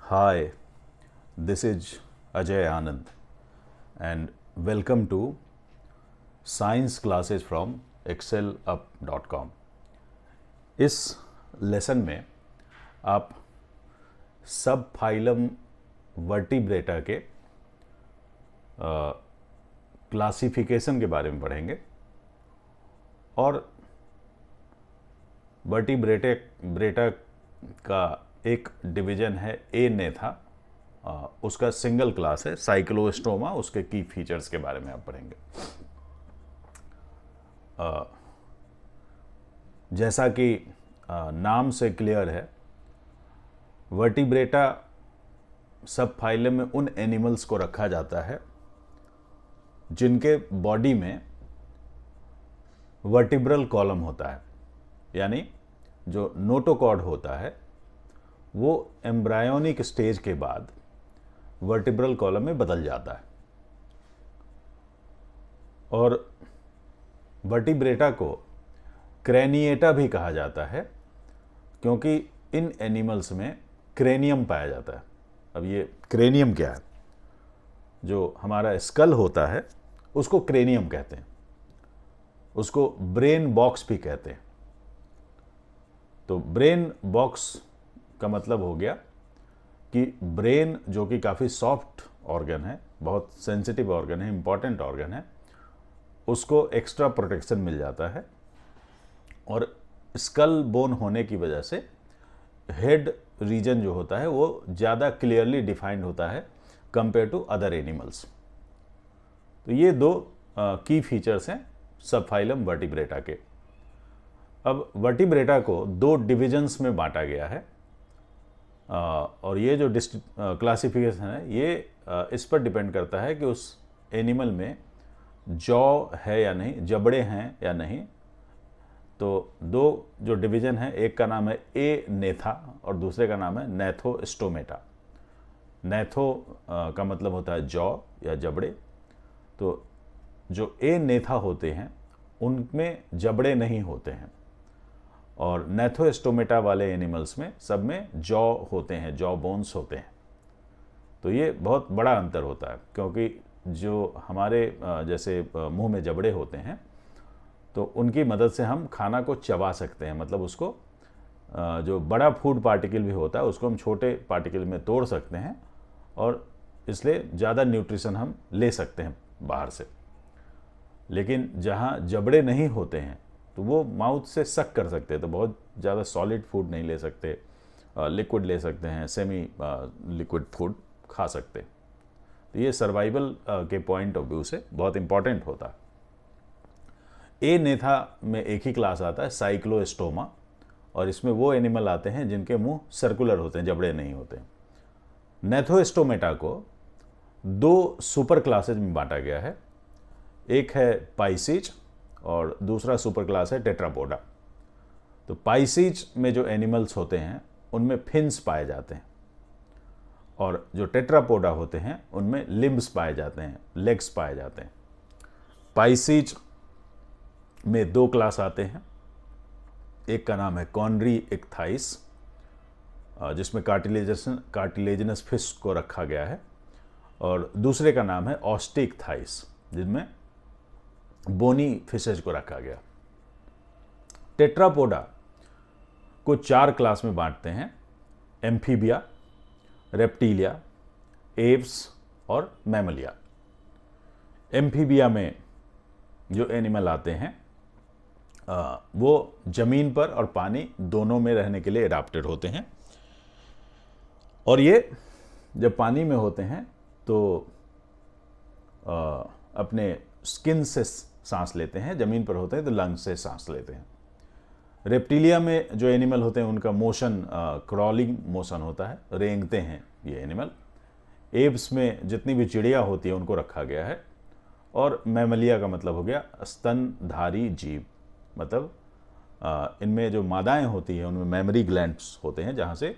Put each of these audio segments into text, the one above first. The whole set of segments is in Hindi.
Hi, this is Ajay Anand and welcome to Science Classes from excelup.com। इस लेसन में आप सब फाइलम वर्टिब्रेटा के क्लासिफिकेशन के बारे में पढ़ेंगे और वर्टिब्रेटा का एक डिवीजन है एनेथा, उसका सिंगल क्लास है साइक्लोस्टोमा। उसके की फीचर्स के बारे में आप पढ़ेंगे। जैसा कि नाम से क्लियर है, वर्टिब्रेटा सब फाइलम में उन एनिमल्स को रखा जाता है जिनके बॉडी में वर्टिब्रल कॉलम होता है, यानी जो नोटोकॉर्ड होता है वो एम्ब्रायोनिक स्टेज के बाद वर्टिब्रल कॉलम में बदल जाता है। और वर्टिब्रेटा को क्रेनिएटा भी कहा जाता है क्योंकि इन एनिमल्स में क्रेनियम पाया जाता है। अब ये क्रेनियम क्या है? जो हमारा स्कल होता है उसको क्रेनियम कहते हैं, उसको ब्रेन बॉक्स भी कहते हैं। तो ब्रेन बॉक्स का मतलब हो गया कि ब्रेन, जो कि काफ़ी सॉफ्ट ऑर्गन है, बहुत सेंसिटिव ऑर्गन है, इंपॉर्टेंट ऑर्गन है, उसको एक्स्ट्रा प्रोटेक्शन मिल जाता है। और स्कल बोन होने की वजह से हेड रीजन जो होता है वो ज़्यादा क्लियरली डिफाइंड होता है कंपेयर टू अदर एनिमल्स। तो ये दो की फीचर्स हैं सब फाइलम वर्टिब्रेटा के। अब वर्टिब्रेटा को दो डिविजन्स में बांटा गया है और ये जो क्लासिफिकेशन है ये इस पर डिपेंड करता है कि उस एनिमल में जॉ है या नहीं, जबड़े हैं या नहीं। तो दो जो डिवीजन है, एक का नाम है एनेथा और दूसरे का नाम है नैथोस्टोमेटा। नैथो का मतलब होता है जॉ या जबड़े। तो जो एनेथा होते हैं उनमें जबड़े नहीं होते हैं और नैथोस्टोमेटा वाले एनिमल्स में सब में जॉ होते हैं, जॉ बोन्स होते हैं। तो ये बहुत बड़ा अंतर होता है क्योंकि जो हमारे जैसे मुंह में जबड़े होते हैं तो उनकी मदद से हम खाना को चबा सकते हैं, मतलब उसको जो बड़ा फूड पार्टिकल भी होता है उसको हम छोटे पार्टिकल में तोड़ सकते हैं और इसलिए ज़्यादा न्यूट्रिशन हम ले सकते हैं बाहर से। लेकिन जहाँ जबड़े नहीं होते हैं तो वो माउथ से सक कर सकते हैं, तो बहुत ज़्यादा सॉलिड फूड नहीं ले सकते, लिक्विड ले सकते हैं, सेमी लिक्विड फूड खा सकते। तो ये सर्वाइवल के पॉइंट ऑफ व्यू से बहुत इंपॉर्टेंट होता है। एनेथा में एक ही क्लास आता है साइक्लोस्टोमा, और इसमें वो एनिमल आते हैं जिनके मुंह सर्कुलर होते हैं, जबड़े नहीं होते। नैथोस्टोमेटा को दो सुपर क्लासेज में बांटा गया है, एक है पाइसीज और दूसरा सुपर क्लास है टेट्रापोडा। तो पाइसीज में जो एनिमल्स होते हैं उनमें फिन्स पाए जाते हैं और जो टेट्रापोडा होते हैं उनमें लिम्ब्स पाए जाते हैं, लेग्स पाए जाते हैं। पाइसीज में दो क्लास आते हैं, एक का नाम है कॉनरी इक्थाइस जिसमें कार्टिलेजिनस फिश को रखा गया है, और दूसरे का नाम है ऑस्टिकथाइस जिनमें बोनी फिशेज को रखा गया। टेट्रापोडा को चार क्लास में बांटते हैं, एम्फीबिया, रेप्टिलिया, एव्स और मैमलिया। एम्फीबिया में जो एनिमल आते हैं वो जमीन पर और पानी दोनों में रहने के लिए एडाप्टेड होते हैं। और ये जब पानी में होते हैं तो अपने स्किन से सांस लेते हैं, जमीन पर होते हैं तो लंग से सांस लेते हैं। रेप्टिलिया में जो एनिमल होते हैं उनका मोशन क्रॉलिंग मोशन होता है, रेंगते हैं ये एनिमल। एव्स में जितनी भी चिड़िया होती है उनको रखा गया है। और मैमलिया का मतलब हो गया स्तनधारी जीव, मतलब इनमें जो मादाएं होती हैं उनमें मेमरी ग्लैंड्स होते हैं जहाँ से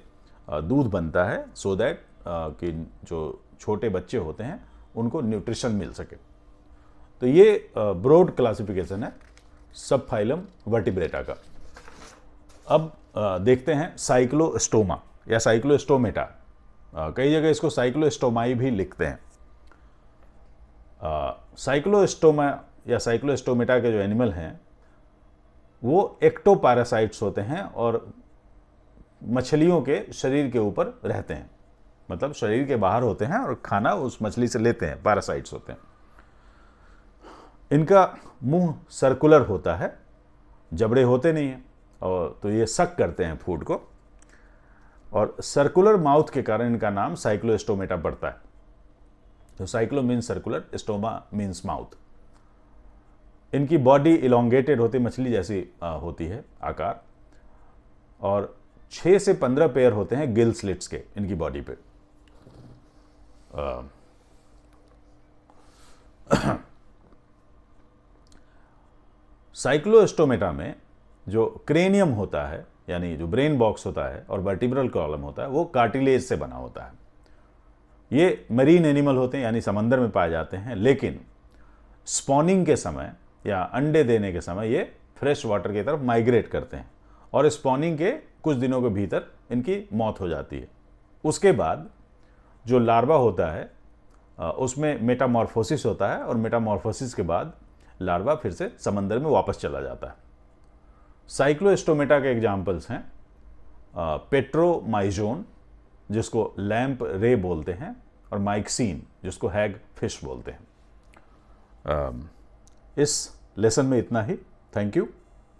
दूध बनता है, सो दैट कि जो छोटे बच्चे होते हैं उनको न्यूट्रिशन मिल सके। तो ये ब्रॉड क्लासिफिकेशन है सब फाइलम वर्टिब्रेटा का। अब देखते हैं साइक्लोस्टोमा या साइक्लोस्टोमेटा। कई जगह इसको साइक्लोस्टोमाई भी लिखते हैं। साइक्लोस्टोमा या साइक्लोस्टोमेटा के जो एनिमल हैं वो एक्टोपैरासाइट्स होते हैं और मछलियों के शरीर के ऊपर रहते हैं, मतलब शरीर के बाहर होते हैं और खाना उस मछली से लेते हैं, पैरासाइट्स होते हैं। इनका मुंह सर्कुलर होता है, जबड़े होते नहीं हैं, और तो ये सक करते हैं फूड को, और सर्कुलर माउथ के कारण इनका नाम साइक्लोस्टोमेटा पड़ता है। तो cyclo means circular, stoma means mouth. इनकी बॉडी इलोंगेटेड होती, मछली जैसी होती है आकार, और 6 से 15 पेयर होते हैं गिल स्लिट्स के इनकी बॉडी पे। साइक्लोस्टोमेटा में जो क्रेनियम होता है, यानी जो ब्रेन बॉक्स होता है, और वर्टिब्रल कॉलम होता है, वो कार्टिलेज से बना होता है। ये मरीन एनिमल होते हैं, यानी समंदर में पाए जाते हैं, लेकिन स्पॉनिंग के समय या अंडे देने के समय ये फ्रेश वाटर की तरफ माइग्रेट करते हैं, और स्पॉनिंग के कुछ दिनों के भीतर इनकी मौत हो जाती है। उसके बाद जो लार्वा होता है उसमें मेटामॉर्फोसिस होता है, और मेटामॉर्फोसिस के बाद लार्वा फिर से समंदर में वापस चला जाता है। साइक्लोस्टोमेटा के एग्जाम्पल्स हैं पेट्रोमाइजोन, जिसको लैंप रे बोलते हैं, और माइक्सीन, जिसको हैग फिश बोलते हैं। इस लेसन में इतना ही। Thank you.